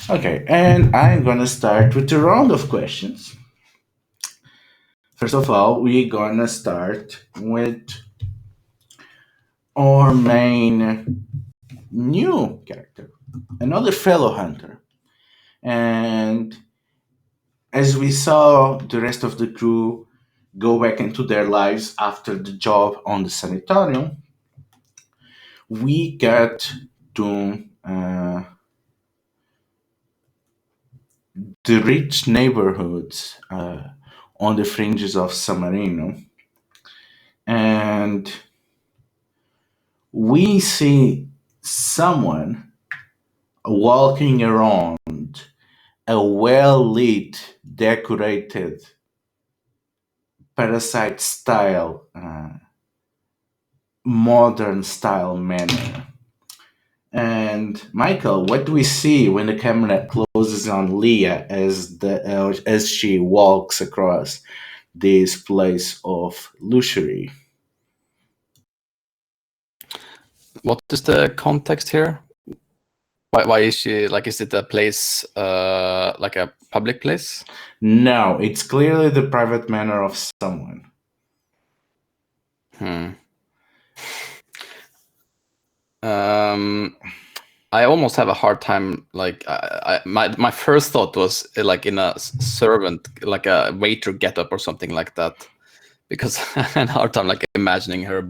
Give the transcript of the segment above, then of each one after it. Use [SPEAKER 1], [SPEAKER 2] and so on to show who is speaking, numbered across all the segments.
[SPEAKER 1] Okay, and I'm gonna start with a round of questions. First of all, we're gonna start with our main new character, another fellow hunter. And as we saw the rest of the crew go back into their lives after the job on the sanatorium, we got to the rich neighborhoods on the fringes of Samarino. And we see someone walking around a well lit, decorated Parasite style, modern style manner. And Michael, what do we see when the camera closes on Leah as she walks across this place of luxury?
[SPEAKER 2] What is the context here? Why is she like? Is it a place, like a public place?
[SPEAKER 1] No, it's clearly the private manner of someone.
[SPEAKER 2] Hmm. I almost have a hard time. Like, my first thought was like in a servant, like a waiter getup or something like that, because I had a hard time like imagining her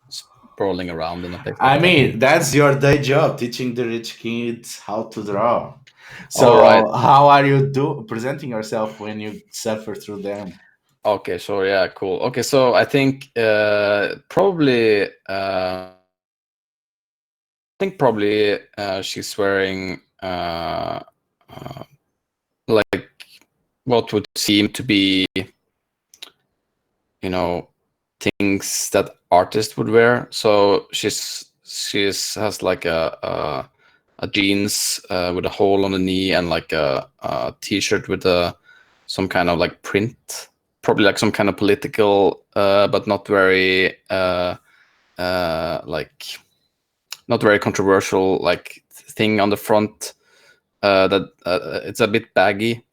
[SPEAKER 2] sprawling around in a place
[SPEAKER 1] I
[SPEAKER 2] like that.
[SPEAKER 1] mean, that's your day job, teaching the rich kids how to draw.
[SPEAKER 2] All right.
[SPEAKER 1] So, how are you presenting yourself when you suffer through them?
[SPEAKER 2] Okay. Sure. Yeah. Cool. Okay. So I think probably. She's wearing like what would seem to be, you know, things that artists would wear. So she's has like a jeans with a hole on the knee and like a t-shirt with some kind of like print, probably like some kind of political, but not very like not very controversial like thing on the front. That it's a bit baggy,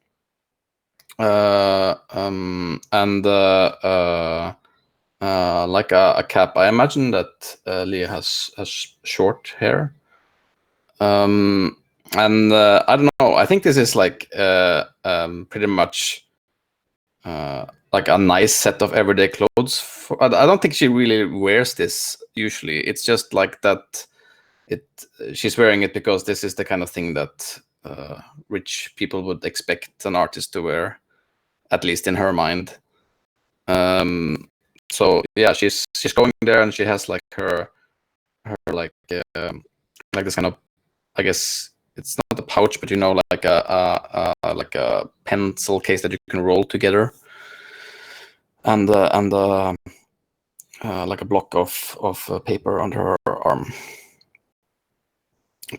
[SPEAKER 2] and like a cap. I imagine that Leah has short hair. And I don't know. I think this is like pretty much like a nice set of everyday clothes. I don't think she really wears this usually. It's just like that. It She's wearing it because this is the kind of thing that rich people would expect an artist to wear, at least in her mind. So yeah, she's going there, and she has like her like this kind of, I guess it's not a pouch, but like like a pencil case that you can roll together, and like a block of paper under her arm.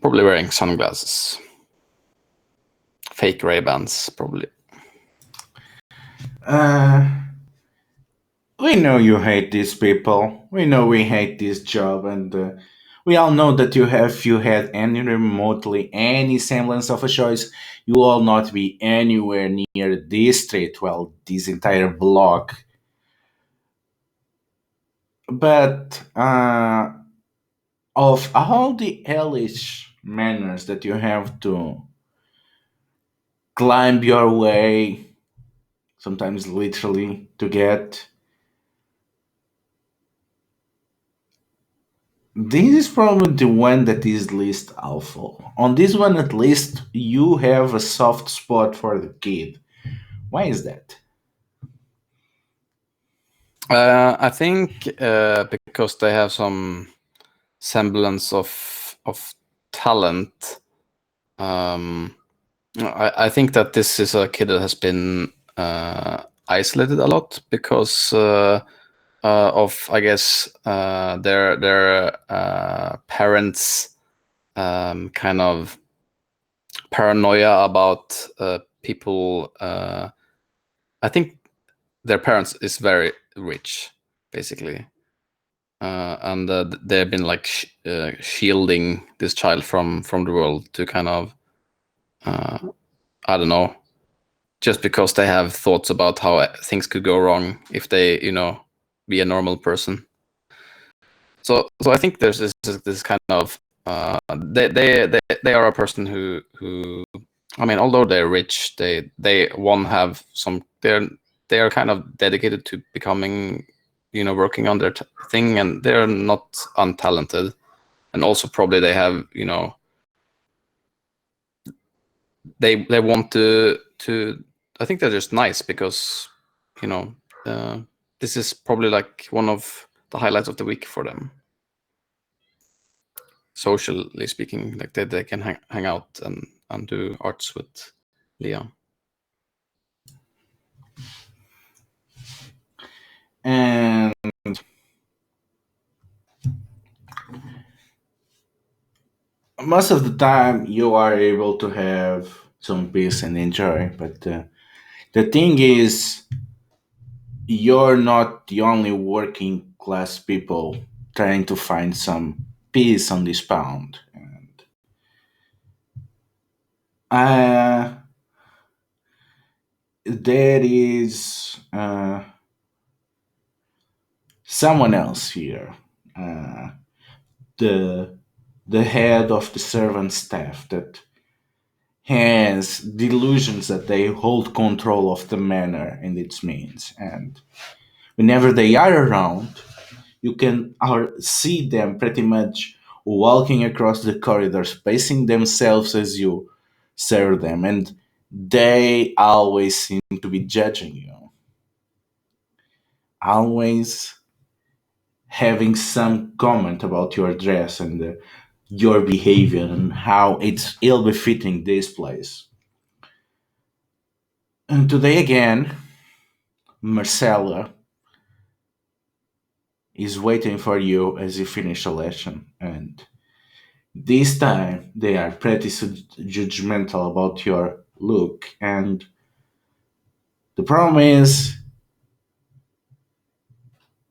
[SPEAKER 2] Probably wearing sunglasses, fake Ray-Bans, probably.
[SPEAKER 1] Uh, we know you hate these people. We know we hate this job, and we all know that if you had any remotely any semblance of a choice, you will not be anywhere near this street. Well, this entire block. But of all the hellish manners that you have to climb your way, sometimes literally, to get, this is probably the one that is least awful. On this one, at least, you have a soft spot for the kid. Why is that?
[SPEAKER 2] I think because they have some semblance of talent. Um, I think that this is a kid that has been isolated a lot because of, I guess, their parents' kind of paranoia about people. I think their parents is very rich, basically, and they've been like shielding this child from the world to kind of I don't know, just because they have thoughts about how things could go wrong if they, be a normal person. So I think there's this kind of they are a person who I mean, although they're rich, they have some they are kind of dedicated to becoming, working on their thing, and they're not untalented, and also probably they have, they want to I think they're just nice because, this is probably like one of the highlights of the week for them, socially speaking. Like they can hang out and do arts with Leah.
[SPEAKER 1] And most of the time, you are able to have some peace and enjoy. But the thing is, you're not the only working class people trying to find some peace on this pound. And uh, there is someone else here, uh, the the head of the servant staff that has delusions that they hold control of the manor and its means. And whenever they are around, you can see them pretty much walking across the corridors, pacing themselves as you serve them, and they always seem to be judging you, always having some comment about your dress and your behavior and how it's ill befitting this place. And today again, Marcella is waiting for you as you finish a lesson, and this time they are pretty judgmental about your look. And the problem is,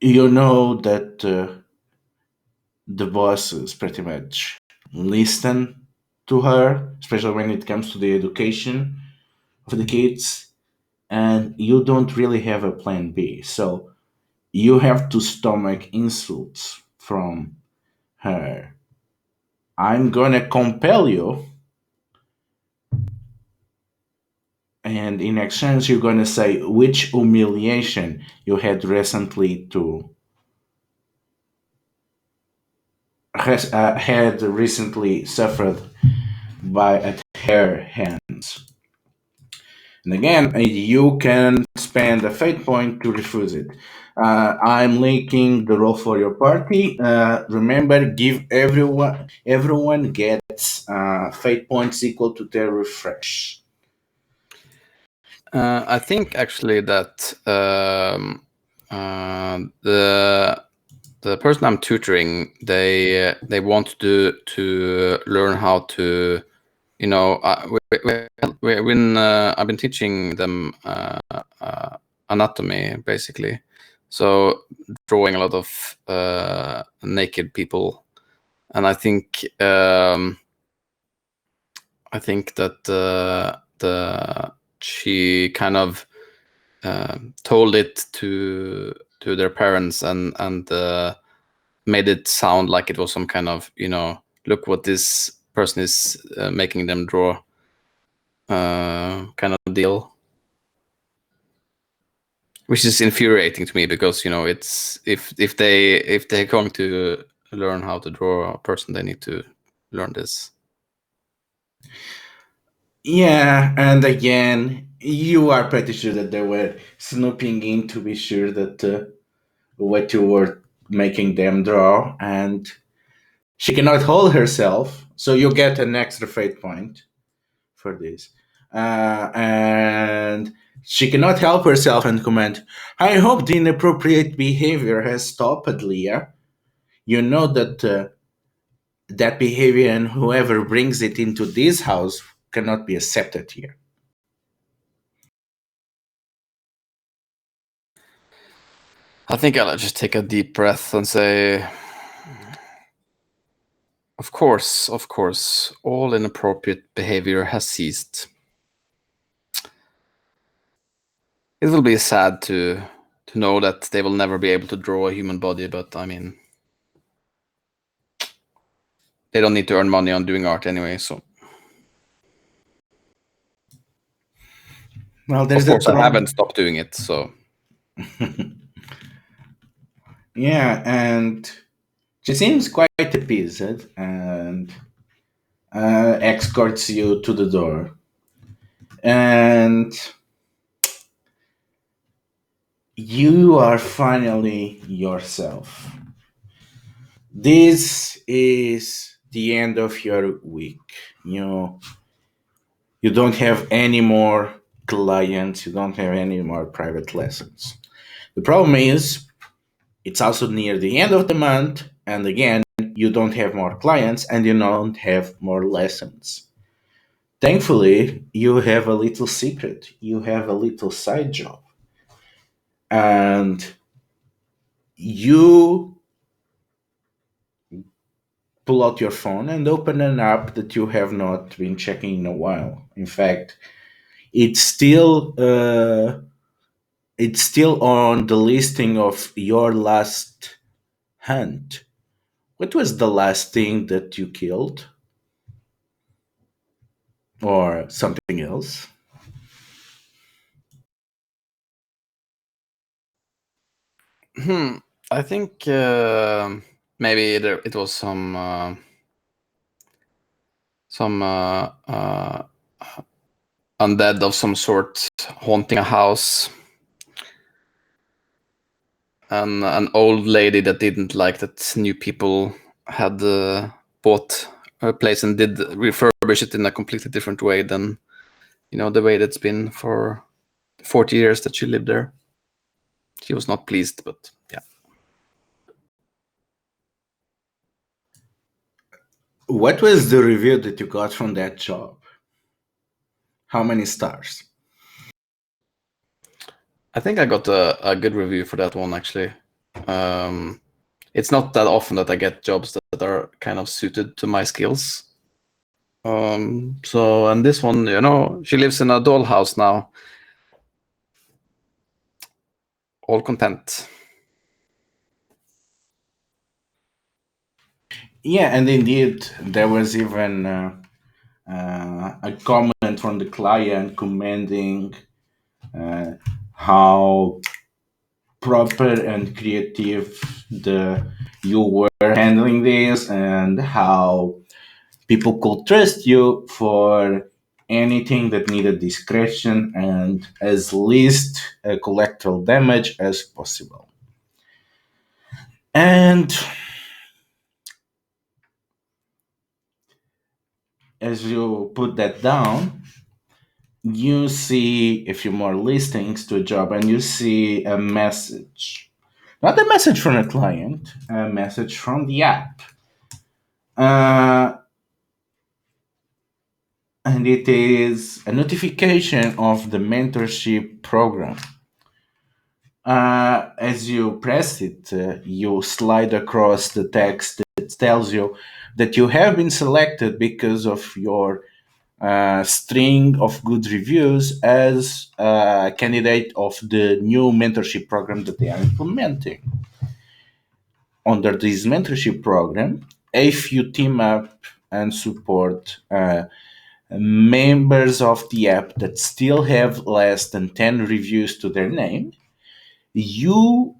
[SPEAKER 1] you know that the bosses pretty much listen to her, especially when it comes to the education of the kids, and you don't really have a plan B. So you have to stomach insults from her. I'm gonna compel you, and in exchange, you're gonna say which humiliation you had recently had recently suffered by at her hands. And again, you can spend a fate point to refuse it. I'm linking the roll for your party. Remember, give everyone gets fate points equal to their refresh.
[SPEAKER 2] I think actually that the person I'm tutoring, they want to learn how to, when I've been teaching them anatomy basically, so drawing a lot of naked people, and I think that the she kind of told it to their parents and made it sound like it was some kind of, look what this person is making them draw kind of deal, which is infuriating to me because it's if they're going to learn how to draw a person, they need to learn this.
[SPEAKER 1] Yeah, and again, you are pretty sure that they were snooping in to be sure that what you were making them draw, and she cannot hold herself, so you get an extra fate point for this. And she cannot help herself and comment, I hope the inappropriate behavior has stopped, Leah. You know that that behavior and whoever brings it into this house cannot be accepted here.
[SPEAKER 2] I think I'll just take a deep breath and say, Of course, all inappropriate behavior has ceased. It will be sad to know that they will never be able to draw a human body, but I mean, they don't need to earn money on doing art anyway, so.
[SPEAKER 1] Well,
[SPEAKER 2] Of
[SPEAKER 1] there's
[SPEAKER 2] course,
[SPEAKER 1] that
[SPEAKER 2] I haven't
[SPEAKER 1] problem.
[SPEAKER 2] stopped doing it, so.
[SPEAKER 1] Yeah, and she seems quite appeased and escorts you to the door. And you are finally yourself. This is the end of your week. You you don't have any more clients, you don't have any more private lessons. The problem is it's also near the end of the month, and again, you don't have more clients and you don't have more lessons. Thankfully, you have a little secret. You have a little side job. And you pull out your phone and open an app that you have not been checking in a while. In fact, it's still on the listing of your last hunt. What was the last thing that you killed, or something else?
[SPEAKER 2] I think maybe it was some undead of some sort haunting a house, and an old lady that didn't like that new people had bought her place and did refurbish it in a completely different way than the way that's been for 40 years that she lived there. She was not pleased, but yeah.
[SPEAKER 1] What was the review that you got from that job? How many stars?
[SPEAKER 2] I think I got a good review for that one, actually. It's not that often that I get jobs that are kind of suited to my skills. And this one, she lives in a dollhouse now. All content.
[SPEAKER 1] Yeah, and indeed, there was even a comment from the client commending uh, how proper and creative the you were handling this, and how people could trust you for anything that needed discretion and as least collateral damage as possible. And as you put that down, you see a few more listings to a job and you see a message. Not a message from a client, a message from the app. Uh, and it is a notification of the mentorship program. As you press it, you slide across the text that tells you that you have been selected because of your string of good reviews as a candidate of the new mentorship program that they are implementing. Under this mentorship program, if you team up and support members of the app that still have less than 10 reviews to their name, you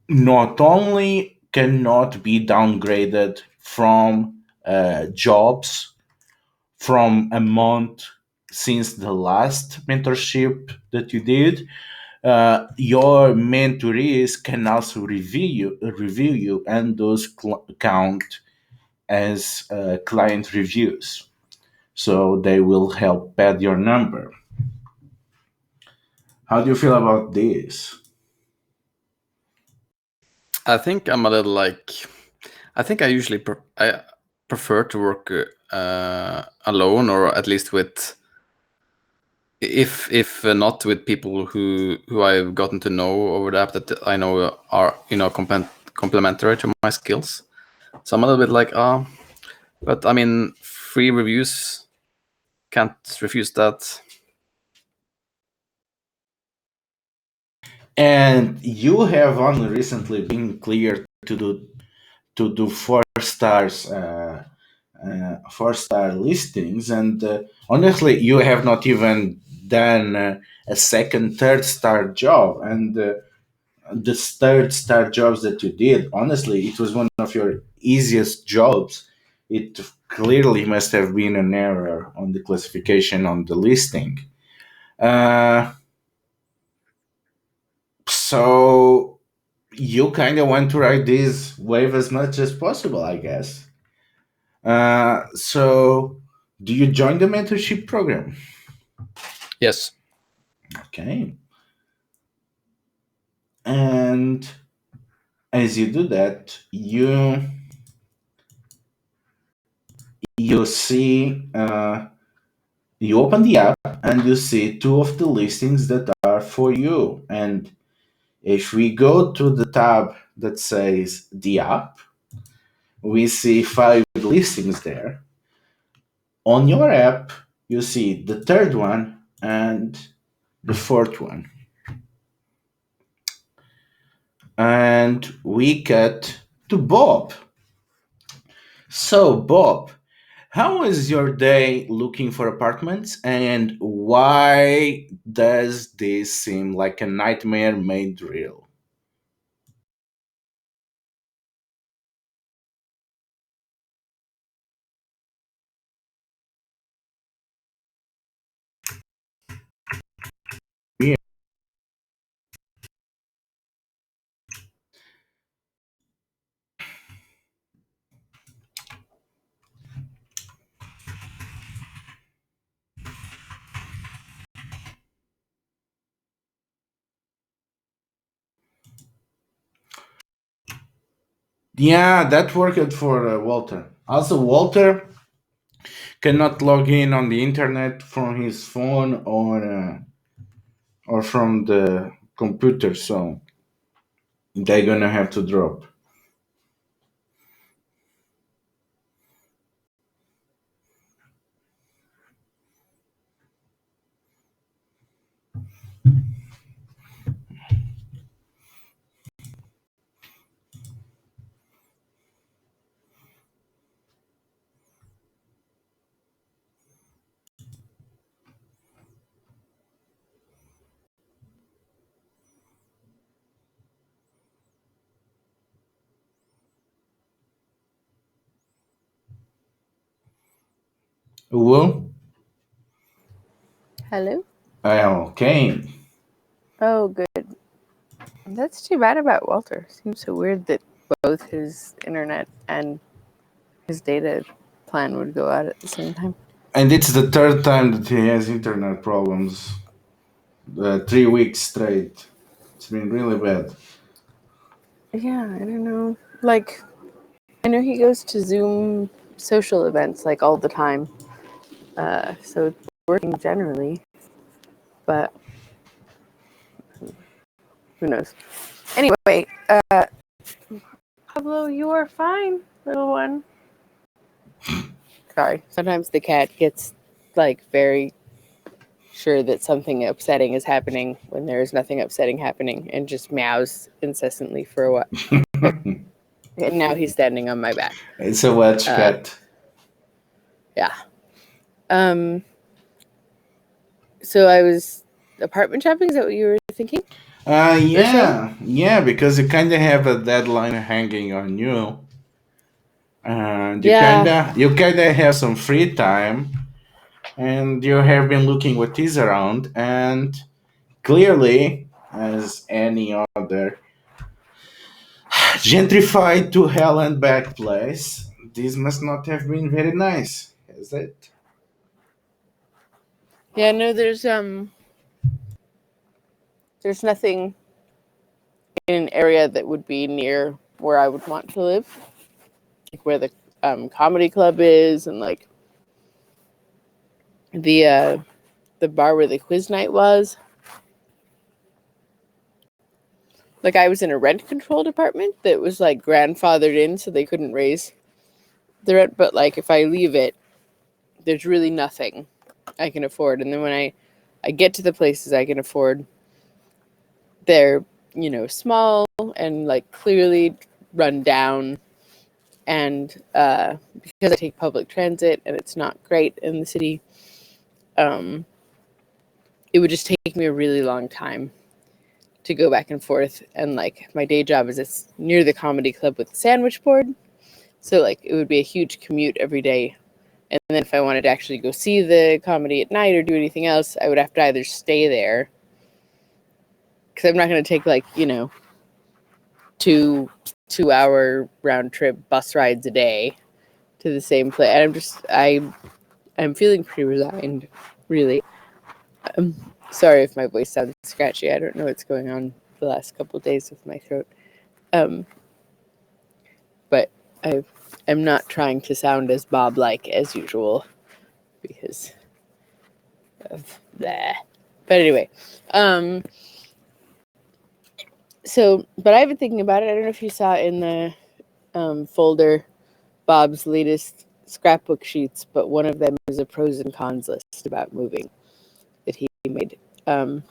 [SPEAKER 1] not only cannot be downgraded from jobs from a month since the last mentorship that you did, your mentorees can also review you, and those count as client reviews. So they will help pad your number. How do you feel about this?
[SPEAKER 2] I think I'm a little like. I think I usually I prefer to work alone, or at least with, if not with people who I've gotten to know over the app that I know are complementary to my skills. So I'm a little bit like, But I mean, free reviews, can't refuse that.
[SPEAKER 1] And you have only recently been cleared to do 4 stars, 4-star listings, and honestly, you have not even done a second, third-star job. And the third-star jobs that you did, honestly, it was one of your easiest jobs. It clearly must have been an error on the classification on the listing. Uh, so you kind of want to ride this wave as much as possible, I guess. So do you join the mentorship program?
[SPEAKER 2] Yes.
[SPEAKER 1] Okay. And as you do that, you see, you open the app and you see two of the listings that are for you. And if we go to the tab that says the app, we see 5 listings there. On your app, you see the third one and the fourth one. And we cut to Bob. So, Bob, how was your day looking for apartments, and why does this seem like a nightmare made real? Yeah, that worked for Walter. Also, Walter cannot log in on the internet from his phone or from the computer, so they're gonna have to drop. Well,
[SPEAKER 3] Hello?
[SPEAKER 1] okay.
[SPEAKER 3] Oh, good. That's too bad about Walter. Seems so weird that both his internet and his data plan would go out at the same time.
[SPEAKER 1] And it's the third time that he has internet problems. 3 weeks straight. It's been really bad.
[SPEAKER 3] Yeah, I don't know. Like, I know he goes to Zoom social events like all the time. So it's working generally, but who knows? Anyway, Pablo, you are fine, little one. Sorry. Sometimes the cat gets like very sure that something upsetting is happening when there is nothing upsetting happening and just meows incessantly for a while. And now he's standing on my back.
[SPEAKER 1] It's a wedge cat.
[SPEAKER 3] Yeah. So I was apartment shopping. Is that what you were thinking?
[SPEAKER 1] Yeah, because you kind of have a deadline hanging on you, and
[SPEAKER 3] Yeah.
[SPEAKER 1] you kinda have some free time, and you have been looking what is around, and clearly, as any other gentrified to hell and back place, this must not have been very nice, has it?
[SPEAKER 3] Yeah. No, there's nothing in an area that would be near where I would want to live, like where the comedy club is, and like the bar where the quiz night was. Like I was in a rent controlled apartment that was like grandfathered in, so they couldn't raise the rent, but like if I leave it, there's really nothing I can afford. And then when I get to the places I can afford, they're, small and like clearly run down. And because I take public transit and it's not great in the city, it would just take me a really long time to go back and forth. And like my day job is it's near the comedy club with the sandwich board. So like it would be a huge commute every day. And then if I wanted to actually go see the comedy at night or do anything else, I would have to either stay there because I'm not going to take like, 2 2 hour round trip bus rides a day to the same place. And I'm feeling pretty resigned, really. I'm sorry if my voice sounds scratchy. I don't know what's going on the last couple of days with my throat. But I'm not trying to sound as Bob-like as usual because of that. But anyway, but I've been thinking about it. I don't know if you saw in the folder Bob's latest scrapbook sheets, but one of them is a pros and cons list about moving that he made. And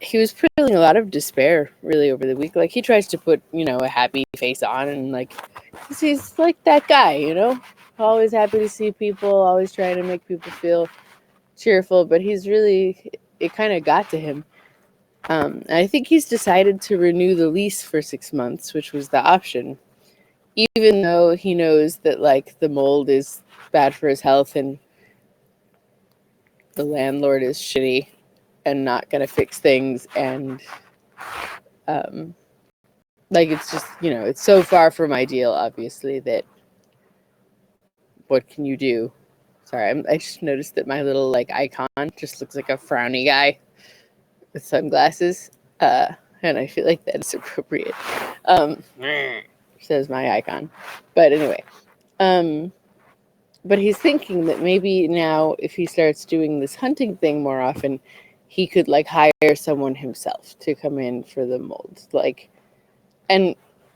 [SPEAKER 3] he was feeling a lot of despair really over the week. Like he tries to put, a happy face on and like, 'cause he's like that guy, always happy to see people, always trying to make people feel cheerful, but it kind of got to him. I think he's decided to renew the lease for 6 months, which was the option, even though he knows that like the mold is bad for his health and the landlord is shitty and not going to fix things. And like it's just, it's so far from ideal, obviously, that what can you do? Sorry, I just noticed that my little like icon just looks like a frowny guy with sunglasses, and I feel like that's appropriate. Says my icon, but anyway, but he's thinking that maybe now if he starts doing this hunting thing more often, he could like hire someone himself to come in for the mold, like, and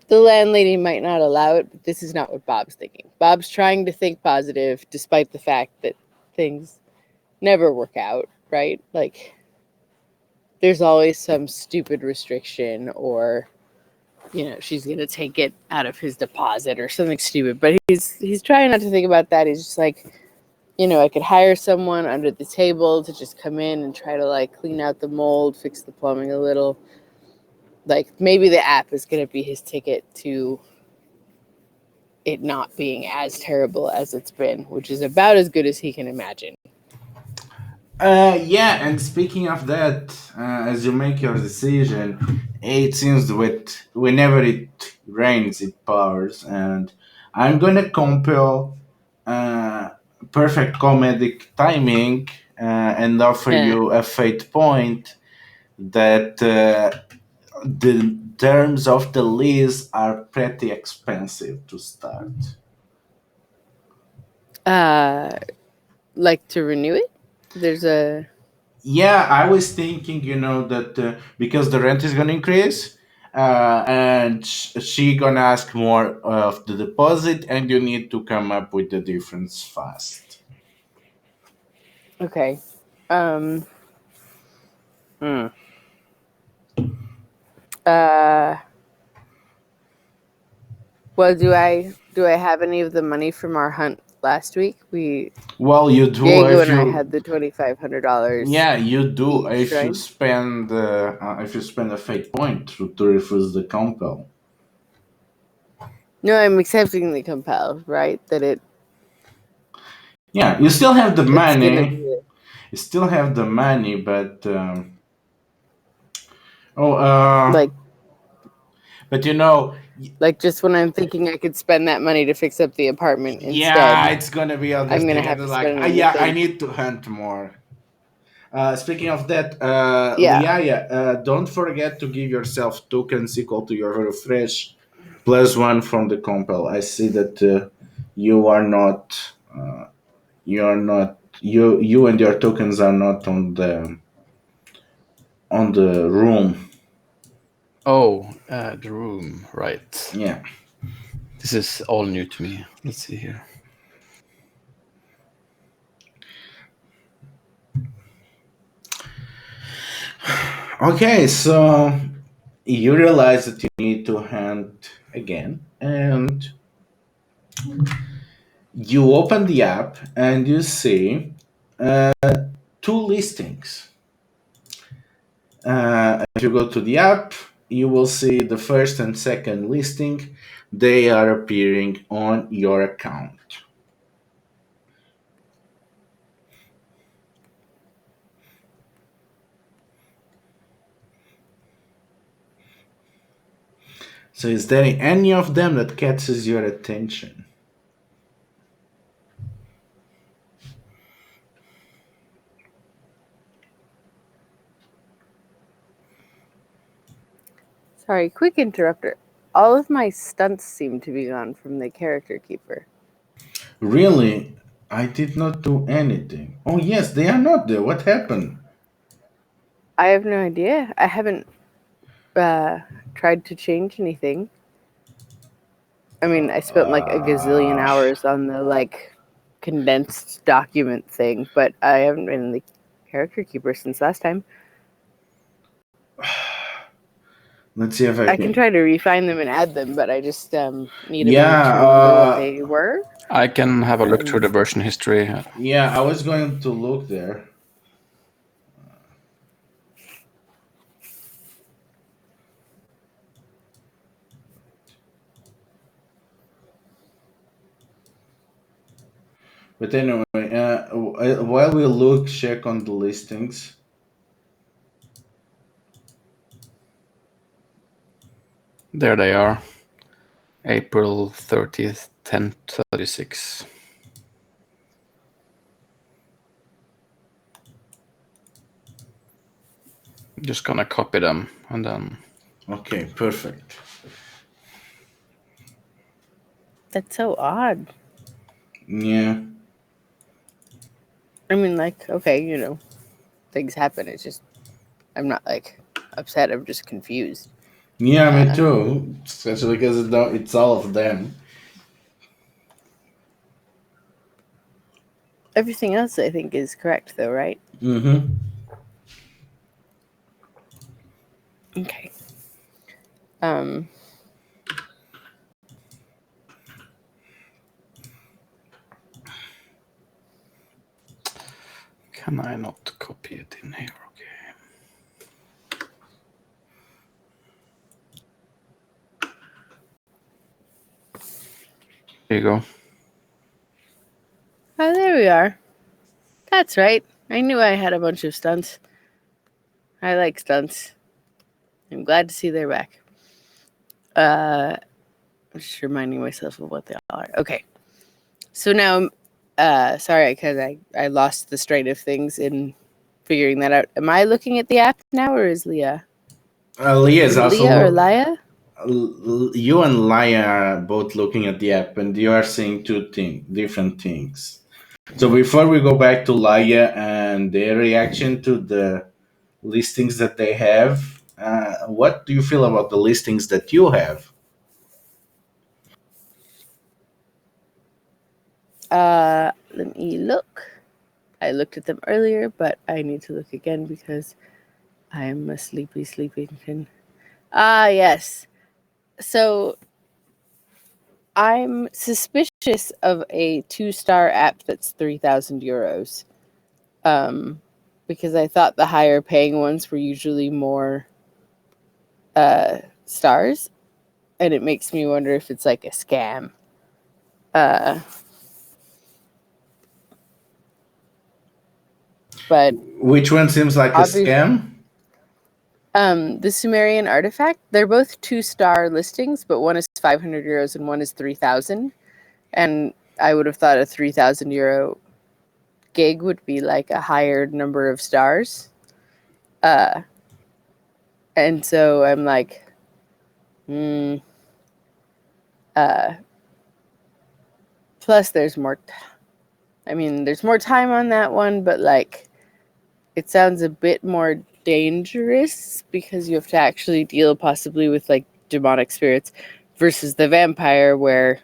[SPEAKER 3] the landlady might not allow it, but this is not what Bob's thinking. Bob's trying to think positive despite the fact that things never work out, right? Like there's always some stupid restriction or she's going to take it out of his deposit or something stupid. But he's trying not to think about that. He's just like, I could hire someone under the table to just come in and try to like clean out the mold, fix the plumbing a little. Like maybe the app is going to be his ticket to it not being as terrible as it's been, which is about as good as he can imagine.
[SPEAKER 1] Yeah, and speaking of that, as you make your decision, it seems that whenever it rains, it pours, and I'm gonna compel perfect comedic timing and offer you a fate point that the terms of the lease are pretty expensive to start.
[SPEAKER 3] Like to renew it? There's a
[SPEAKER 1] Yeah, I was thinking, that because the rent is gonna increase, and she gonna ask more of the deposit, and you need to come up with the difference fast.
[SPEAKER 3] okay. Hmm. Uh. Well, do I have any of the money from our hunt last week?
[SPEAKER 1] Well, you do
[SPEAKER 3] Diego
[SPEAKER 1] if
[SPEAKER 3] and I
[SPEAKER 1] you.
[SPEAKER 3] had the $2,500.
[SPEAKER 1] Yeah, you do
[SPEAKER 3] Each,
[SPEAKER 1] if you
[SPEAKER 3] right?
[SPEAKER 1] spend a fate point to refuse the compel.
[SPEAKER 3] No, I'm accepting the compel, right?
[SPEAKER 1] Yeah, you still have the
[SPEAKER 3] It's gonna
[SPEAKER 1] money.
[SPEAKER 3] be
[SPEAKER 1] You still have the money, but oh,
[SPEAKER 3] like
[SPEAKER 1] but
[SPEAKER 3] just when I'm thinking I could spend that money to fix up the apartment
[SPEAKER 1] yeah,
[SPEAKER 3] instead,
[SPEAKER 1] it's gonna be on this
[SPEAKER 3] I'm gonna
[SPEAKER 1] thing, and
[SPEAKER 3] have
[SPEAKER 1] they're
[SPEAKER 3] to
[SPEAKER 1] like,
[SPEAKER 3] spend it
[SPEAKER 1] "Ah,
[SPEAKER 3] on the
[SPEAKER 1] yeah, I
[SPEAKER 3] thing.
[SPEAKER 1] need to hunt more." Speaking of that,
[SPEAKER 3] Yeah.
[SPEAKER 1] Liaya, don't forget to give yourself tokens equal to your refresh plus one from the compel. I see that you are not, you and your tokens are not on the room.
[SPEAKER 2] Oh, the room, right.
[SPEAKER 1] Yeah.
[SPEAKER 2] This is all new to me. Let's see here.
[SPEAKER 1] Okay, so you realize that you need to hunt again, and you open the app and you see two listings. If you go to the app, you will see the first and second listing. They are appearing on your account. So, is there any of them that catches your attention?
[SPEAKER 3] Sorry, quick interrupter. All of my stunts seem to be gone from the character keeper.
[SPEAKER 1] Really? I did not do anything. Oh, yes, they are not there. What happened?
[SPEAKER 3] I have no idea. I haven't tried to change anything. I mean, I spent like a gazillion hours on the like condensed document thing, but I haven't been in the character keeper since last time.
[SPEAKER 1] Let's see if
[SPEAKER 3] I can try to refine them and add them, but I just need a minute to remember what they were.
[SPEAKER 2] I can have a look through the version history.
[SPEAKER 1] Yeah, I was going to look there. But anyway, while we look, check on the listings.
[SPEAKER 2] There they are. April 30th, 10:36. Just gonna copy them and then.
[SPEAKER 1] Okay, perfect.
[SPEAKER 3] That's so odd.
[SPEAKER 1] Yeah.
[SPEAKER 3] I mean, like, okay, you know, things happen. It's just, I'm not like upset. I'm just confused.
[SPEAKER 1] Yeah, me too. Especially because it's all of them.
[SPEAKER 3] Everything else, I think, is correct, though, right?
[SPEAKER 1] Mm-hmm.
[SPEAKER 3] Okay.
[SPEAKER 2] Can I not copy it in here? Okay. Here you go.
[SPEAKER 3] Oh, there we are. That's right. I knew I had a bunch of stunts. I like stunts. I'm glad to see they're back. I'm just reminding myself of what they are. Okay. So now, sorry, because I lost the strain of things in figuring that out. Am I looking at the app now, or is Leah?
[SPEAKER 1] Leah
[SPEAKER 3] Is
[SPEAKER 1] is
[SPEAKER 3] it
[SPEAKER 1] also
[SPEAKER 3] Leah or Laya?
[SPEAKER 1] You and Laya are both looking at the app, and you are seeing different things. So before we go back to Laya and their reaction to the listings that they have, what do you feel about the listings that you have?
[SPEAKER 3] Let me look. I looked at them earlier, but I need to look again because I am a sleepy thing. Ah, yes. So I'm suspicious of a 2-star app that's 3,000 euros. Because I thought the higher paying ones were usually more stars, and it makes me wonder if it's like a scam. But
[SPEAKER 1] Which one seems like a scam?
[SPEAKER 3] The Sumerian artifact, they're both 2-star listings, but one is 500 euros and one is 3,000. And I would have thought a 3,000 euro gig would be like a higher number of stars. And so I'm like, plus there's more, there's more time on that one, but like, it sounds a bit more dangerous because you have to actually deal possibly with like demonic spirits versus the vampire where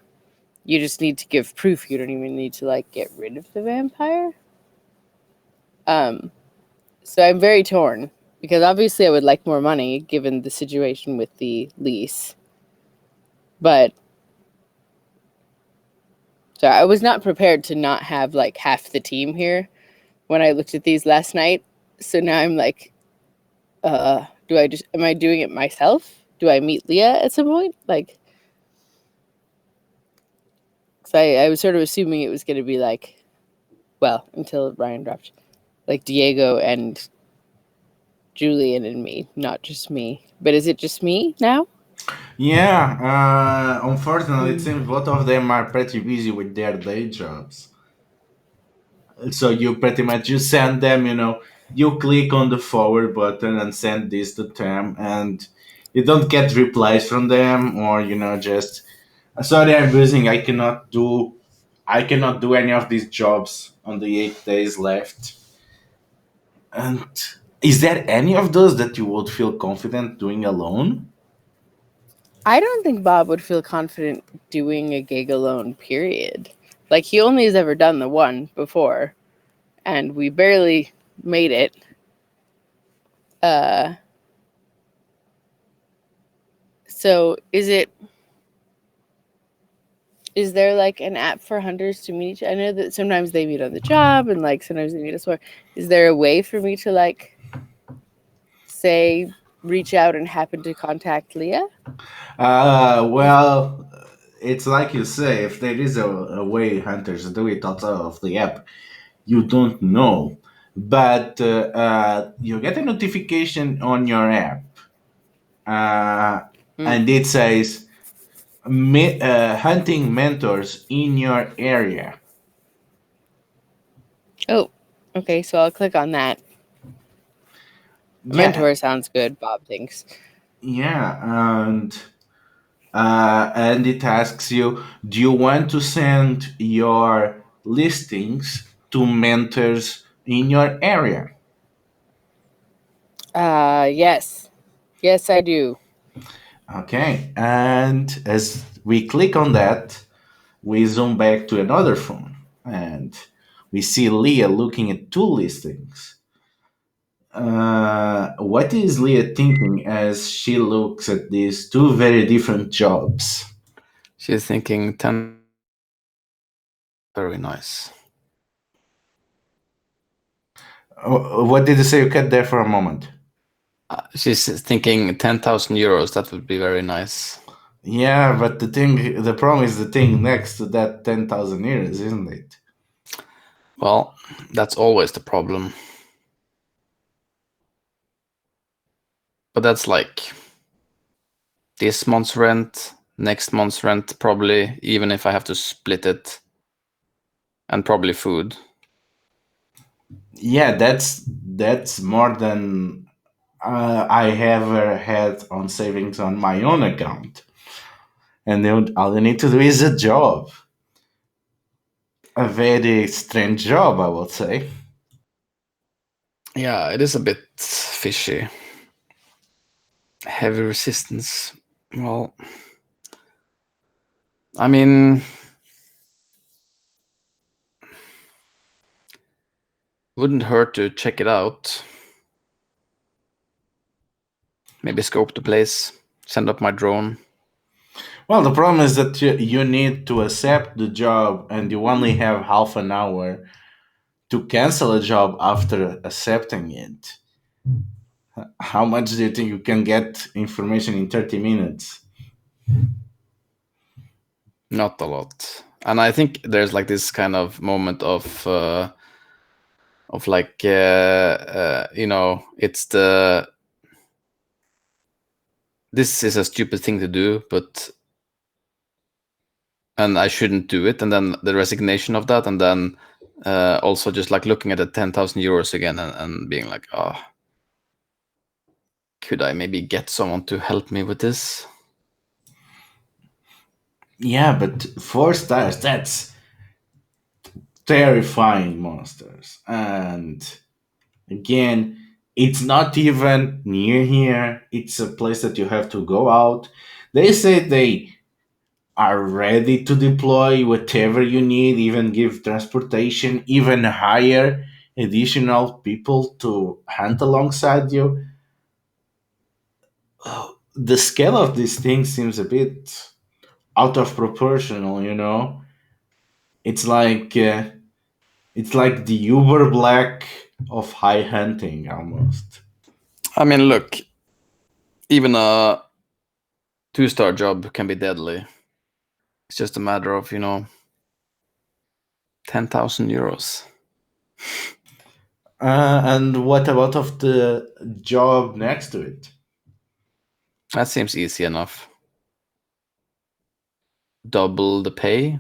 [SPEAKER 3] you just need to give proof. You don't even need to like get rid of the vampire. So I'm very torn because obviously I would like more money given the situation with the lease. But so I was not prepared to not have like half the team here when I looked at these last night. So now I'm like, am I doing it myself? Do I meet Leah at some point? Like, cause I was sort of assuming it was going to be like, well, until Ryan dropped, like Diego and Julian and me, not just me. But is it just me now?
[SPEAKER 1] Yeah, unfortunately, it
[SPEAKER 3] Mm.
[SPEAKER 1] seems both of them are pretty busy with their day jobs. So you pretty much you send them, you click on the forward button and send this to them, and you don't get replies from them, or just sorry, I'm busy. I cannot do any of these jobs on the 8 days left. And is there any of those that you would feel confident doing alone?
[SPEAKER 3] I don't think Bob would feel confident doing a gig alone, period. Like, he only has ever done the one before, and we barely made it. Uh, so is there like an app for hunters to meet each? I know that sometimes they meet on the job and like sometimes they meet elsewhere. Is there a way for me to like say reach out and happen to contact Leah?
[SPEAKER 1] Well, it's like you say, if there is a way hunters do it outside of the app, you don't know. But you get a notification on your app, uh,
[SPEAKER 3] Mm.
[SPEAKER 1] and it says hunting mentors in your area.
[SPEAKER 3] Oh, okay. So I'll click on that. A
[SPEAKER 1] Yeah,
[SPEAKER 3] mentor sounds good, Bob thinks.
[SPEAKER 1] yeah, and it asks you, do you want to send your listings to mentors in your area?
[SPEAKER 3] Yes. Yes, I do.
[SPEAKER 1] Okay, and as we click on that, we zoom back to another phone and we see Leah looking at two listings. What is Leah thinking as she looks at these two very different jobs?
[SPEAKER 2] She's thinking 10. Very nice.
[SPEAKER 1] What did you say? You cut there for a moment.
[SPEAKER 2] She's thinking 10,000 euros. That would be very nice.
[SPEAKER 1] Yeah, but the problem is the thing next to that 10,000 euros, isn't it?
[SPEAKER 2] Well, that's always the problem. But that's like this month's rent, next month's rent, probably, even if I have to split it, and probably food.
[SPEAKER 1] Yeah, that's more than I ever had on savings on my own account. And then all you need to do is a job. A very strange job, I would say.
[SPEAKER 2] Yeah, it is a bit fishy. Heavy resistance. Well, I mean, wouldn't hurt to check it out. Maybe scope the place, send up my drone.
[SPEAKER 1] Well, the problem is that you need to accept the job and you only have half an hour to cancel a job after accepting it. How much do you think you can get information in 30 minutes?
[SPEAKER 2] Not a lot. And I think there's like this kind of moment of like it's this is a stupid thing to do, and I shouldn't do it, and then the resignation of that, and then also just like looking at the 10,000 euros again and being like, oh, could I maybe get someone to help me with this?
[SPEAKER 1] Yeah, but 4 stars, that's terrifying monsters. And again, It's not even near here. It's a place that you have to go out. They say they are ready to deploy whatever you need, even give transportation, even hire additional people to hunt alongside you. The scale of this thing seems a bit out of proportional, you know? It's like it's like the Uber Black of high hunting almost.
[SPEAKER 2] I mean, look, even a 2-star job can be deadly. It's just a matter of 10,000 euros.
[SPEAKER 1] And what about of the job next to it?
[SPEAKER 2] That seems easy enough. Double the pay.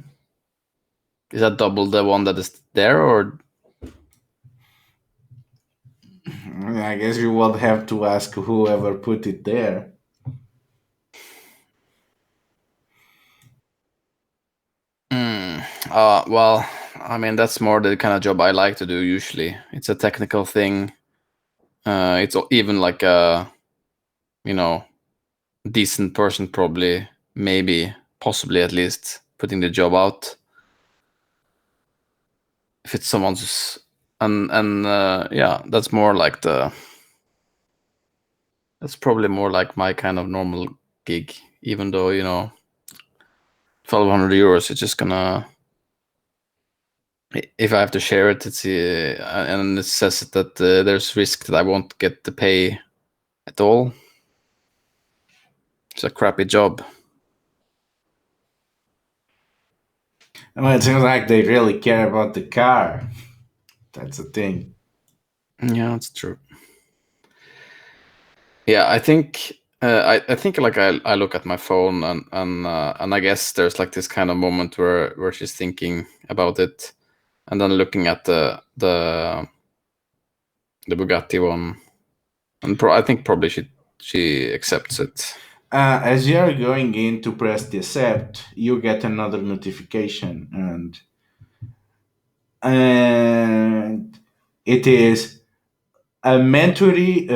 [SPEAKER 2] Is that double the one that is there, or
[SPEAKER 1] I guess you would have to ask whoever put it there.
[SPEAKER 2] well, I mean, that's more the kind of job I like to do usually. It's a technical thing. It's even like a, decent person probably, maybe, possibly at least, putting the job out. If it's someone's, and yeah, that's more like that's probably more like my kind of normal gig. Even though 1,200 euros, it's just gonna, if I have to share it, it's and it says that there's risk that I won't get the pay at all. It's a crappy job.
[SPEAKER 1] Well, it seems like they really care about the car. That's the thing.
[SPEAKER 2] Yeah, that's true. Yeah, I think I think like I look at my phone and I guess there's like this kind of moment where she's thinking about it, and then looking at the Bugatti one, and I think probably she accepts it.
[SPEAKER 1] As you are going in to press the accept, you get another notification, and it is a mentoree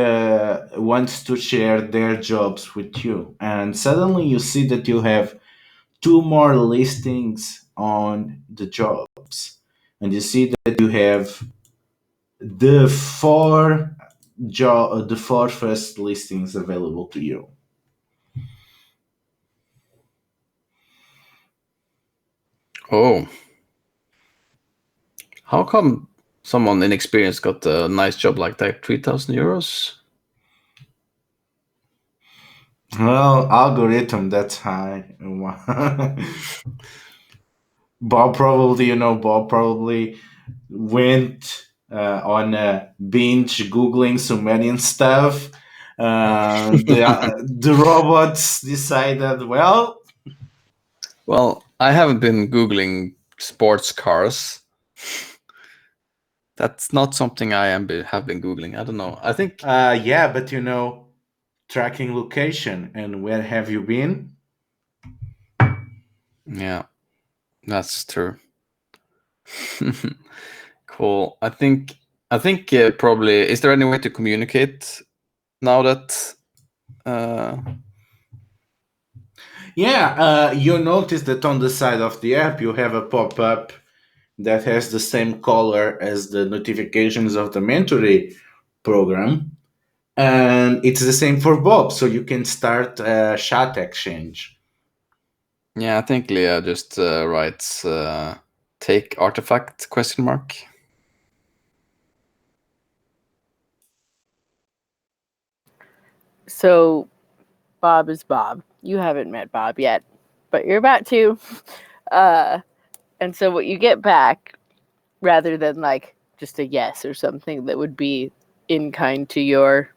[SPEAKER 1] wants to share their jobs with you, and suddenly you see that you have two more listings on the jobs, and you see that you have the the four first listings available to you.
[SPEAKER 2] Oh, how come someone inexperienced got a nice job like that? 3,000 euros?
[SPEAKER 1] Well, algorithm that's high. Bob probably went on a binge googling Sumerian stuff. The robots decided, well,
[SPEAKER 2] Well, I haven't been Googling sports cars. That's not something I have been Googling. I don't know. I think,
[SPEAKER 1] yeah, but tracking location and where have you been?
[SPEAKER 2] yeah, that's true. Cool. I think probably, is there any way to communicate now that
[SPEAKER 1] Yeah, you notice that on the side of the app you have a pop up that has the same color as the notifications of the mentoring program, and it's the same for Bob, so you can start a chat exchange.
[SPEAKER 2] yeah, I think Leah just writes take artifact question mark.
[SPEAKER 3] So Bob is Bob. You haven't met Bob yet, but you're about to. And so what you get back, rather than like just a yes or something that would be in kind to your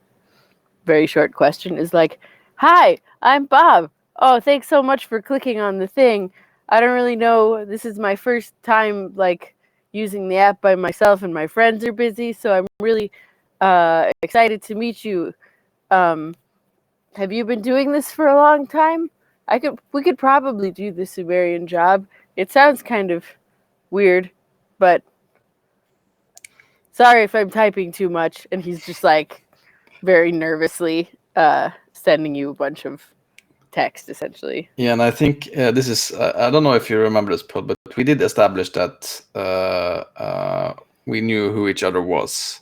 [SPEAKER 3] very short question, is like, "Hi, I'm Bob. Oh, thanks so much for clicking on the thing. I don't really know. This is my first time like using the app by myself, and my friends are busy, so I'm really excited to meet you. Um, have you been doing this for a long time? We could probably do the Sumerian job. It sounds kind of weird, but sorry if I'm typing too much." And he's just like very nervously sending you a bunch of text, essentially.
[SPEAKER 2] Yeah, and I think this is, I don't know if you remember this, Paul, but we did establish that we knew who each other was.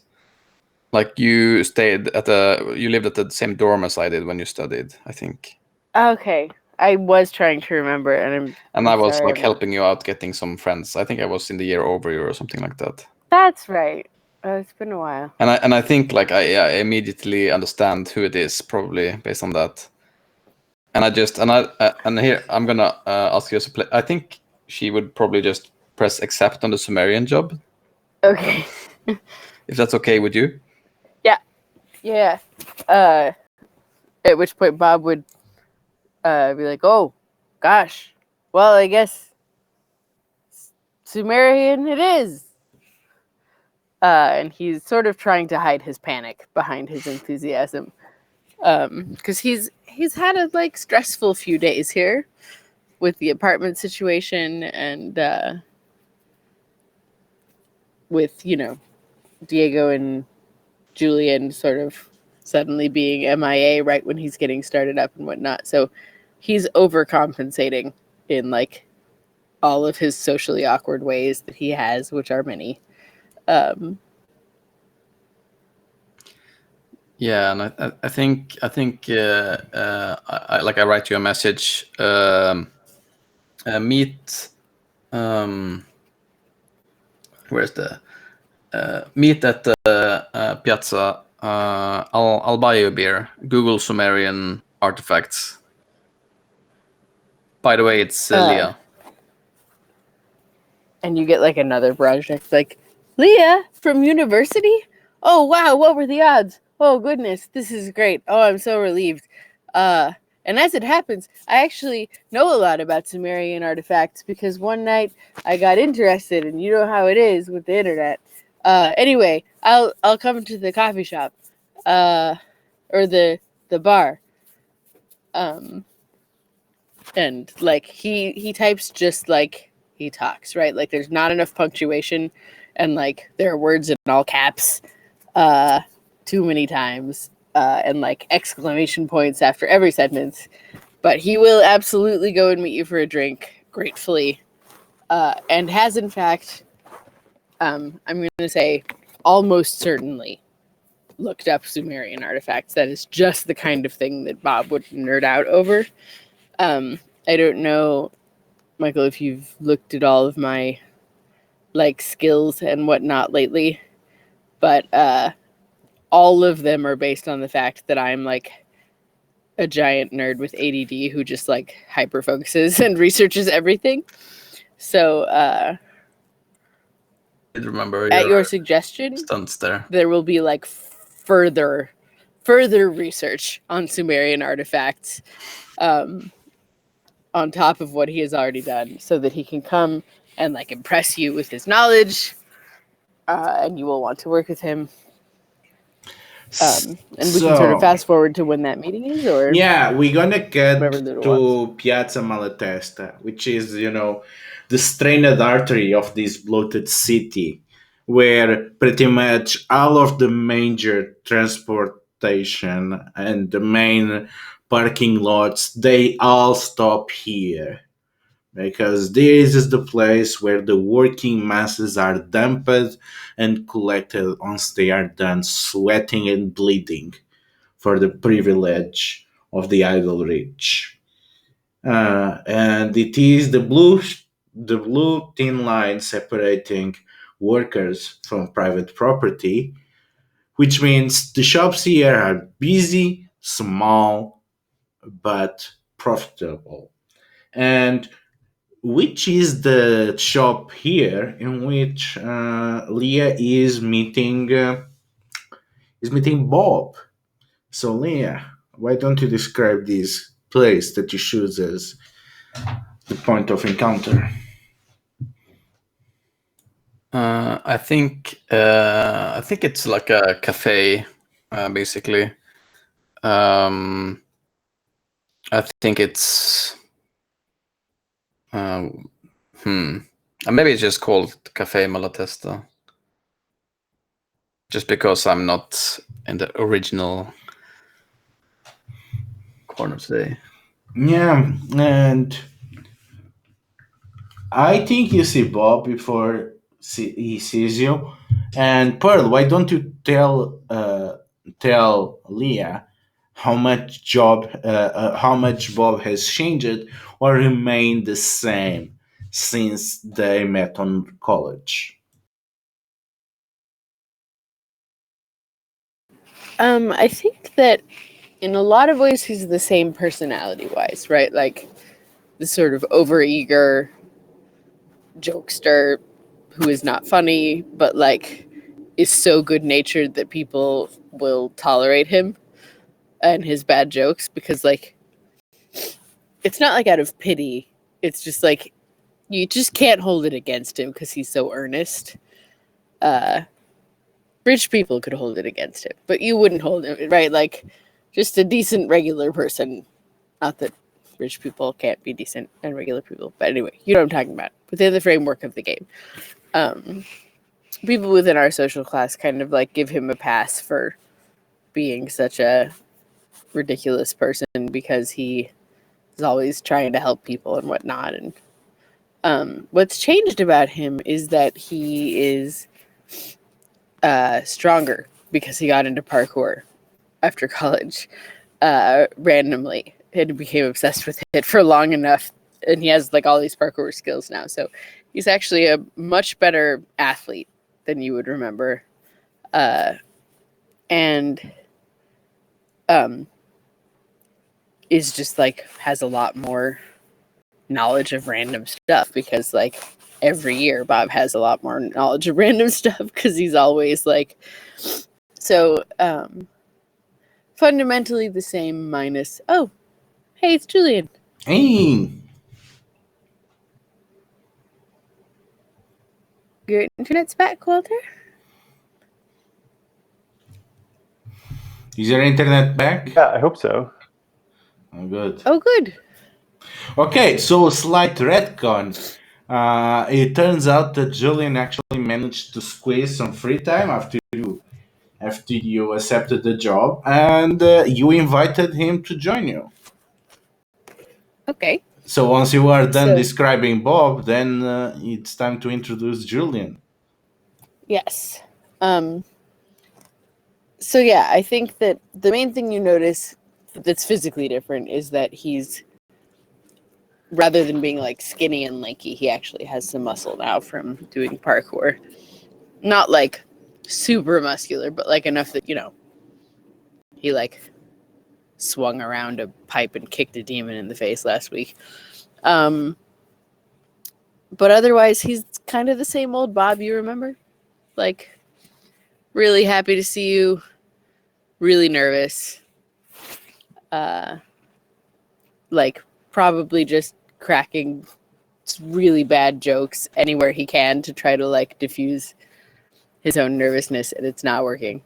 [SPEAKER 2] Like you lived at the same dorm as I did when you studied, I think.
[SPEAKER 3] Okay. I was trying to remember, and I'm
[SPEAKER 2] I was
[SPEAKER 3] sorry,
[SPEAKER 2] like helping you out getting some friends. I think I was in the year over you or something like that.
[SPEAKER 3] That's right. It's been a while.
[SPEAKER 2] And I think like I immediately understand who it is, probably based on that. And here I'm gonna ask you to play. I think she would probably just press accept on the Sumerian job,
[SPEAKER 3] Okay.
[SPEAKER 2] if that's okay with you.
[SPEAKER 3] Yeah. At which point Bob would be like, "Oh, gosh. Well, I guess Sumerian it is." And he's sort of trying to hide his panic behind his enthusiasm, because he's had a like stressful few days here with the apartment situation and with Diego and Julian sort of suddenly being MIA right when he's getting started up and whatnot. So he's overcompensating in like all of his socially awkward ways that he has, which are many.
[SPEAKER 2] Yeah, and I think I write you a message. Meet. Where's the meet at the Piazza? I'll buy you a beer. Google Sumerian artifacts. By the way, it's Leah.
[SPEAKER 3] And you get like another project like, Leah from university? Oh wow, what were the odds? Oh goodness, this is great. Oh, I'm so relieved. And as it happens, I actually know a lot about Sumerian artifacts because one night I got interested, and you know how it is with the internet. Anyway, I'll come to the coffee shop, or the bar. And like he types just like he talks, right? Like there's not enough punctuation, and like there are words in all caps too many times, and like exclamation points after every sentence. But he will absolutely go and meet you for a drink gratefully, and has in fact, I'm going to say almost certainly looked up Sumerian artifacts. That is just the kind of thing that Bob would nerd out over. I don't know, Michael, if you've looked at all of my like skills and whatnot lately, but all of them are based on the fact that I'm like a giant nerd with ADD who just like hyper focuses and researches everything. So
[SPEAKER 2] I did remember
[SPEAKER 3] at your suggestion,
[SPEAKER 2] stunts there.
[SPEAKER 3] there will be like further research on Sumerian artifacts, on top of what he has already done, so that he can come and like impress you with his knowledge, and you will want to work with him. And we can sort of fast forward to when that meeting is, or
[SPEAKER 1] yeah, we're gonna get
[SPEAKER 3] whatever Ludo
[SPEAKER 1] to
[SPEAKER 3] wants.
[SPEAKER 1] Piazza Malatesta, which is the strained artery of this bloated city, where pretty much all of the major transportation and the main parking lots, they all stop here, because this is the place where the working masses are dumped and collected once they are done sweating and bleeding for the privilege of the idle rich. And it is the blue thin line separating workers from private property, which means the shops here are busy, small, but profitable. And which is the shop here in which Leah is meeting Bob. So Leah, why don't you describe this place that you choose as the point of encounter?
[SPEAKER 2] I think it's like a cafe, basically. I think it's maybe it's just called Cafe Malatesta. just because I'm not in the original corner today.
[SPEAKER 1] Yeah, and I think you see Bob before he sees you. And Pearl, why don't you tell Leah how much Bob has changed or remained the same since they met on college?
[SPEAKER 3] I think that in a lot of ways he's the same personality wise, right? Like the sort of overeager jokester who is not funny, but like is so good natured that people will tolerate him and his bad jokes because like it's not like out of pity. It's just like you just can't hold it against him because he's so earnest. Uh Rich people could hold it against him, but you wouldn't hold it, right? Like just a decent regular person. Not that rich people can't be decent and regular people, but anyway, you know what I'm talking about. Within the framework of the game. Um People within our social class kind of like give him a pass for being such a ridiculous person because he is always trying to help people and whatnot. And what's changed about him is that he is stronger because he got into parkour after college randomly and became obsessed with it for long enough. And he has like all these parkour skills now. So he's actually a much better athlete than you would remember. And is just like has a lot more knowledge of random stuff because like every year Bob has a lot more knowledge of random stuff because he's always like so fundamentally the same minus hey, it's Julian.
[SPEAKER 1] Hey,
[SPEAKER 3] Your internet's back, Walter?
[SPEAKER 1] is your internet back?
[SPEAKER 4] Yeah, I hope so.
[SPEAKER 1] Oh, good.
[SPEAKER 3] Oh, good.
[SPEAKER 1] Okay, so slight retcon. It turns out that Julian actually managed to squeeze some free time after you accepted the job, and you invited him to join you.
[SPEAKER 3] Okay.
[SPEAKER 1] So once you are done
[SPEAKER 3] So
[SPEAKER 1] describing Bob, then it's time to introduce Julian.
[SPEAKER 3] yes. So yeah, I think that the main thing you notice that's physically different is that he's rather than being like skinny and lanky, he actually has some muscle now from doing parkour. Not like super muscular, but like enough that, you know, he like swung around a pipe and kicked a demon in the face last week. But otherwise, he's kind of the same old Bob you remember. Like, really happy to see you, really nervous. Like, probably just cracking really bad jokes anywhere he can to try to like diffuse his own nervousness, and it's not working.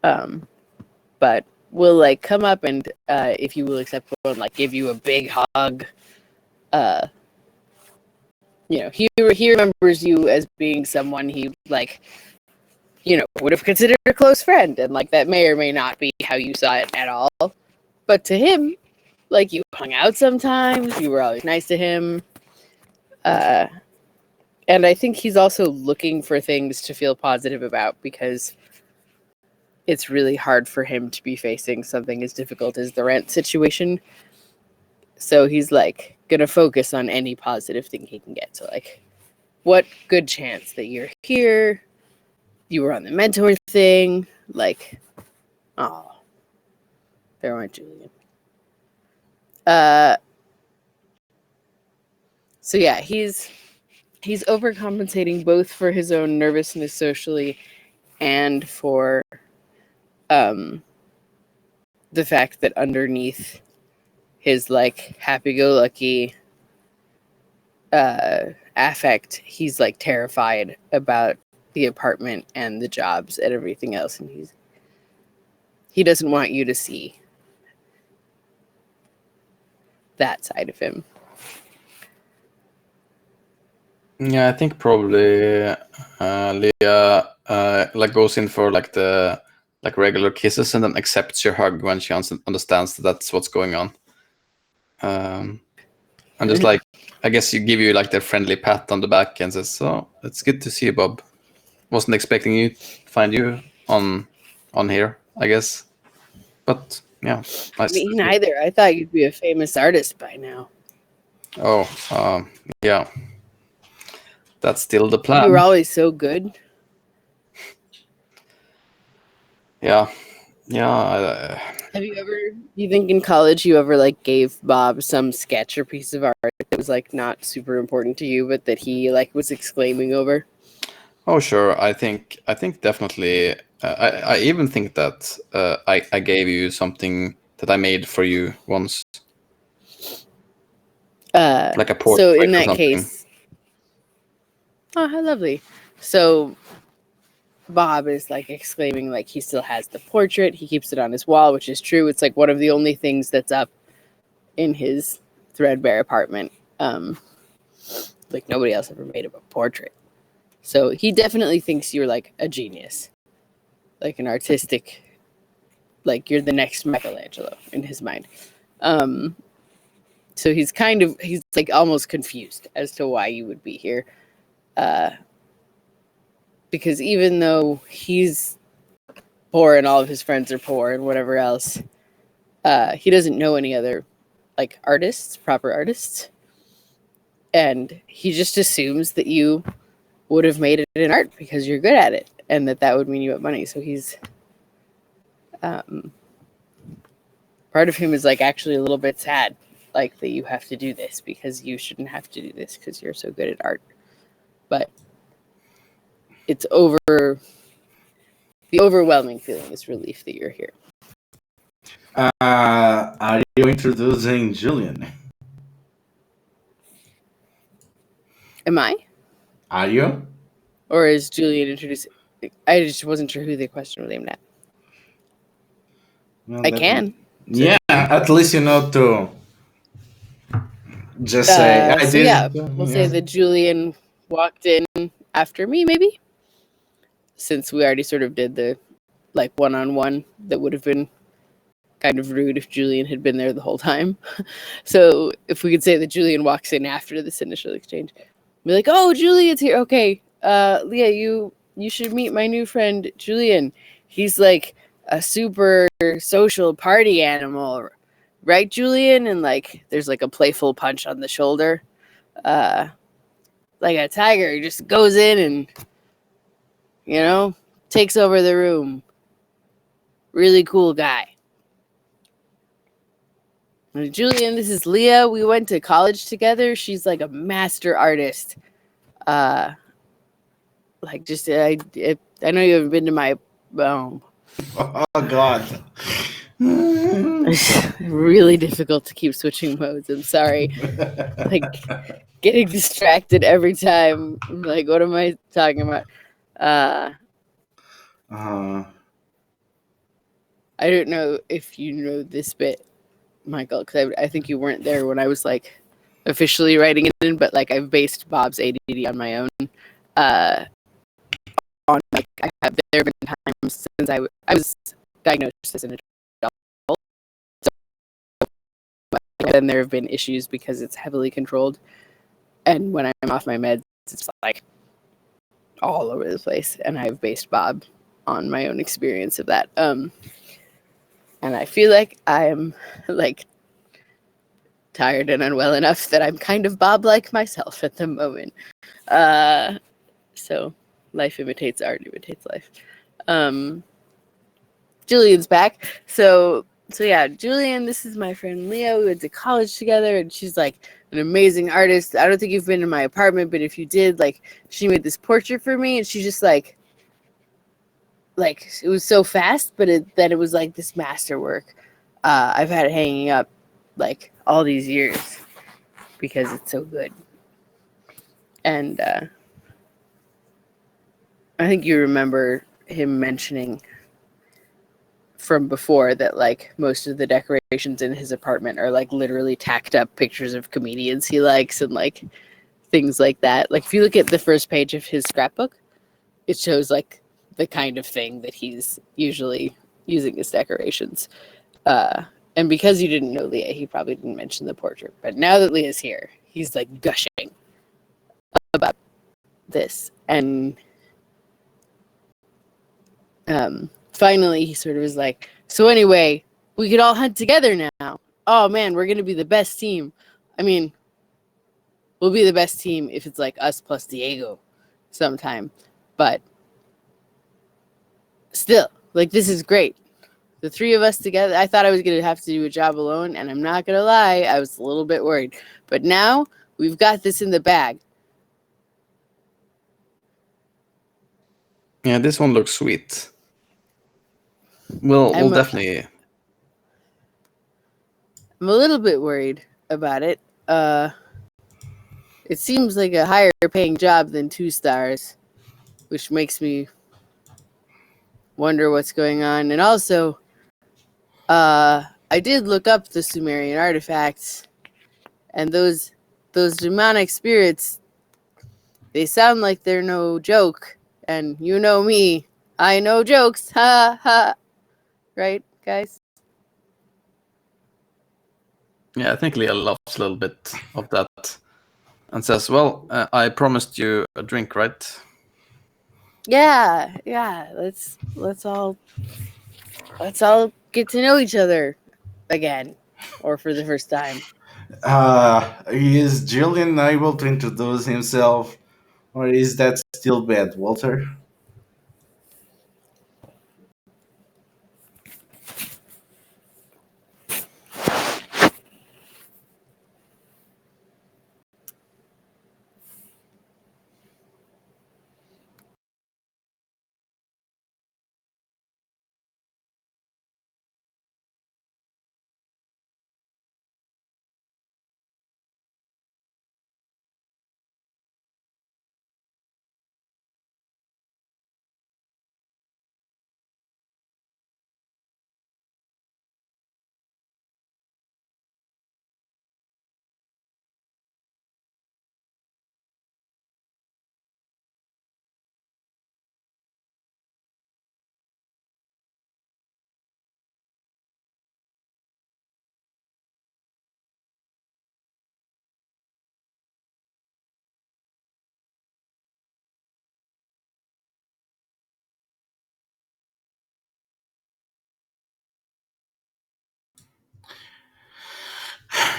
[SPEAKER 3] But we'll like come up and if you will accept one, like give you a big hug. You know, he remembers you as being someone he like, you know, would have considered a close friend, and like that may or may not be how you saw it at all. But to him, like you hung out sometimes, you were always nice to him. And I think he's also looking for things to feel positive about because it's really hard for him to be facing something as difficult as the rent situation. So he's like gonna focus on any positive thing he can get. So like, what good chance that you're here? You were on the mentor thing. Like, oh, there went Julian. So yeah, he's overcompensating both for his own nervousness socially and for the fact that underneath his like happy-go-lucky affect, he's like terrified about the apartment and the jobs and everything else, and he doesn't want you to see that side of him.
[SPEAKER 2] Yeah, I think probably Leah like goes in for like the like regular kisses and then accepts your hug when she understands that that's what's going on. And just like I guess you give you like the friendly pat on the back and says, "So it's good to see you, Bob. Wasn't expecting you find you on here, I guess. But yeah, nice to
[SPEAKER 3] Me
[SPEAKER 2] see you."
[SPEAKER 3] neither. I thought you'd be a famous artist by now.
[SPEAKER 2] Oh, yeah, that's still the
[SPEAKER 3] You were
[SPEAKER 2] plan.
[SPEAKER 3] always so good.
[SPEAKER 2] Yeah, yeah.
[SPEAKER 3] Have you ever, do you think in college you ever like gave Bob some sketch or piece of art that was like not super important to you, but that he like was exclaiming over?
[SPEAKER 2] Oh, sure. I think definitely. I even think that I gave you something that I made for you once, like a
[SPEAKER 3] So
[SPEAKER 2] portrait
[SPEAKER 3] in
[SPEAKER 2] or
[SPEAKER 3] that
[SPEAKER 2] something.
[SPEAKER 3] case, oh, how lovely. So Bob is like exclaiming, like he still has the portrait. He keeps it on his wall, which is true. It's like one of the only things that's up in his threadbare apartment. Like nobody else ever made him a portrait. So he definitely thinks you're like a genius, like an artistic, like you're the next Michelangelo in his mind. Um, so he's like almost confused as to why you would be here. Uh, because even though he's poor and all of his friends are poor and whatever else, he doesn't know any other like artists, proper artists. And he just assumes that you would have made it in art because you're good at it and that would mean you have money. So he's part of him is like actually a little bit sad, like that you have to do this because you shouldn't have to do this because you're so good at art. But it's over. The overwhelming feeling is relief that you're here.
[SPEAKER 1] Are you introducing Julian?
[SPEAKER 3] Am I?
[SPEAKER 1] Are you?
[SPEAKER 3] Or is Julian introducing? I just wasn't sure who the question was aimed at.
[SPEAKER 1] Well,
[SPEAKER 3] I can.
[SPEAKER 1] yeah, at least you know to just say I
[SPEAKER 3] So
[SPEAKER 1] did.
[SPEAKER 3] yeah, we'll say
[SPEAKER 1] Yeah.
[SPEAKER 3] that Julian walked in after me, maybe, since we already sort of did the like one-on-one. That would have been kind of rude if Julian had been there the whole time. So if we could say that Julian walks in after this initial exchange, be like, "Oh, Julian's here. Okay, Leah, you should meet my new friend Julian. He's like a super social party animal, right, Julian?" And like, there's like a playful punch on the shoulder, like a tiger. He just goes in and takes over the room. Really cool guy. Julian, this is Leah. We went to college together. She's like a master artist. Uh, like just I know you haven't been to my
[SPEAKER 1] Oh God.
[SPEAKER 3] It's really difficult to keep switching modes. I'm sorry. Like getting distracted every time. I'm like, what am I talking about?
[SPEAKER 1] uh,
[SPEAKER 3] I don't know if you know this bit, Michael, because I think you weren't there when I was like officially writing it in, but like I've based Bob's ADD on my own. Uh, on like there have been times since I was diagnosed as an adult, so, but then there have been issues because it's heavily controlled, and when I'm off my meds, it's like all over the place, and I've based Bob on my own experience of that. And I feel like I'm like tired and unwell enough that I'm kind of Bob-like myself at the moment. So life imitates art, imitates life. Julian's back. So yeah, Julian, this is my friend Leah. We went to college together, and she's like an amazing artist. I don't think you've been in my apartment, but if you did, like, she made this portrait for me, and she just like it was so fast, but then it was like this masterwork. I've had it hanging up like all these years because it's so good. And I think you remember him mentioning from before that like most of the decorations in his apartment are like literally tacked up pictures of comedians he likes, and like things like that. Like if you look at the first page of his scrapbook, it shows like the kind of thing that he's usually using as decorations. And because you didn't know Leah, he probably didn't mention the portrait. But now that Leah's here, he's like gushing about this. And finally, he sort of is like, so anyway, we could all hunt together now. Oh man, we're going to be the best team. I mean, we'll be the best team if it's like us plus Diego sometime. But still, like, this is great. The three of us together. I thought I was going to have to do a job alone, and I'm not going to lie, I was a little bit worried. But now we've got this in the bag.
[SPEAKER 2] Yeah, this one looks sweet. We'll definitely.
[SPEAKER 3] I'm a little bit worried about it. It seems like a higher paying job than 2 stars, which makes me wonder what's going on. And also, I did look up the Sumerian artifacts, and those demonic spirits, they sound like they're no joke. And you know me, I know jokes. Ha ha. Right, guys?
[SPEAKER 2] Yeah, I think Leah laughs a little bit of that and says, "Well, I promised you a drink, right?"
[SPEAKER 3] Yeah. Let's all get to know each other again, or for the first time.
[SPEAKER 1] Is Julian able to introduce himself, or is that still bad, Walter?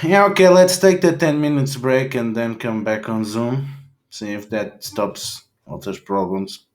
[SPEAKER 1] Yeah, okay, let's take the 10 minutes break and then come back on Zoom. See if that stops Walter's problems.